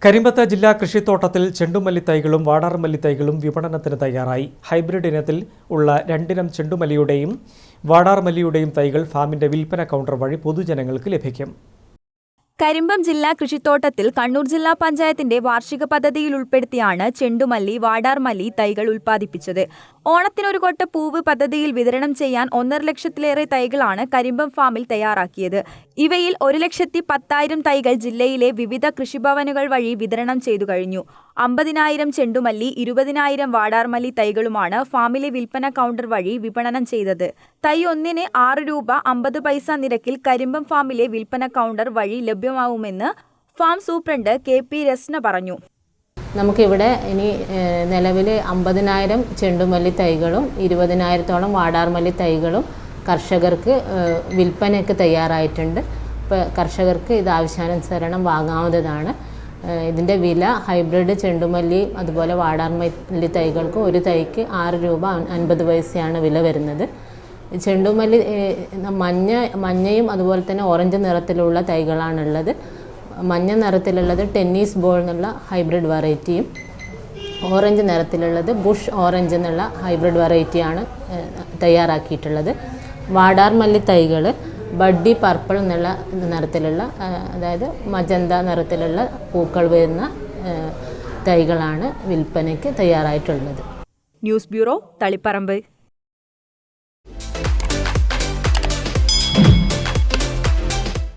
കരിമ്പത്ത് ജില്ലാ കൃഷിത്തോട്ടത്തിൽ ചെണ്ടുമല്ലി തൈകളും വാടാർമല്ലി തൈകളും വിപണനത്തിന് തയ്യാറായി. ഹൈബ്രിഡ് ഇനത്തിൽ ഉള്ള 2 ഇനം ചെണ്ടുമല്ലിയുടെയും വാടാർമല്ലിയുടെയും തൈകൾ ഫാമിന്റെ വിൽപ്പന കൗണ്ടർ വഴി പൊതുജനങ്ങൾക്ക് ലഭിക്കും. കരിമ്പം ജില്ലാ കൃഷിത്തോട്ടത്തിൽ കണ്ണൂർ ജില്ലാ പഞ്ചായത്തിന്റെ വാർഷിക പദ്ധതിയിൽ ഉൾപ്പെടുത്തിയാണ് ചെണ്ടുമല്ലി, വാടാർമല്ലി തൈകൾ ഉൽപ്പാദിപ്പിച്ചത്. ഓണത്തിനൊരു കൊട്ട പൂവ് പദ്ധതിയിൽ വിതരണം ചെയ്യാൻ 1.5 ലക്ഷത്തിലേറെ തൈകളാണ് കരിമ്പം ഫാമിൽ തയ്യാറാക്കിയത്. ഇവയിൽ 1,10,000 തൈകൾ ജില്ലയിലെ വിവിധ കൃഷിഭവനുകൾ വഴി വിതരണം ചെയ്തു കഴിഞ്ഞു. 50,000 ചെണ്ടുമല്ലി, 20,000 വാടാർമല്ലി തൈകളുമാണ് ഫാമിലെ വിൽപ്പന കൗണ്ടർ വഴി വിപണനം ചെയ്തത്. തൈ ഒന്നിന് 6 രൂപ 50 പൈസ നിരക്കിൽ കരിമ്പം ഫാമിലെ വിൽപ്പന കൗണ്ടർ വഴി ലഭ്യമാവുമെന്ന് ഫാം സൂപ്രണ്ട് KP രസ്ന പറഞ്ഞു. നമുക്കിവിടെ ഇനി നിലവിൽ 50,000 ചെണ്ടുമല്ലി തൈകളും 20,000-ഓളം വാടാർമല്ലി തൈകളും കർഷകർക്ക് വിൽപ്പനയ്ക്ക് തയ്യാറായിട്ടുണ്ട്. ഇപ്പോൾ കർഷകർക്ക് ഇത് ആവശ്യാനുസരണം വാങ്ങാവുന്നതാണ്. ഇതിൻ്റെ വില ഹൈബ്രിഡ് ചെണ്ടുമല്ലി അതുപോലെ വാടാർമല്ലി തൈകൾക്ക് ഒരു തൈക്ക് 6 രൂപ 50 പൈസയാണ് വില വരുന്നത്. ചെണ്ടുമല്ലി മഞ്ഞയും അതുപോലെ തന്നെ ഓറഞ്ച് നിറത്തിലുള്ള തൈകളാണുള്ളത്. മഞ്ഞ നിറത്തിലുള്ളത് ടെന്നീസ് ബോൾ എന്നുള്ള ഹൈബ്രിഡ് വെറൈറ്റിയും ഓറഞ്ച് നിറത്തിലുള്ളത് ബുഷ് ഓറഞ്ച് എന്നുള്ള ഹൈബ്രിഡ് വെറൈറ്റിയാണ് തയ്യാറാക്കിയിട്ടുള്ളത്. വാടാർമല്ലി തൈകൾ ബഡ്ഡി പർപ്പിൾ എന്നുള്ള നിറത്തിലുള്ള, അതായത് മജന്ത നിറത്തിലുള്ള പൂക്കൾ വരുന്ന തൈകളാണ് വിൽപ്പനയ്ക്ക് തയ്യാറായിട്ടുള്ളത്. News bureau, Taliparamba.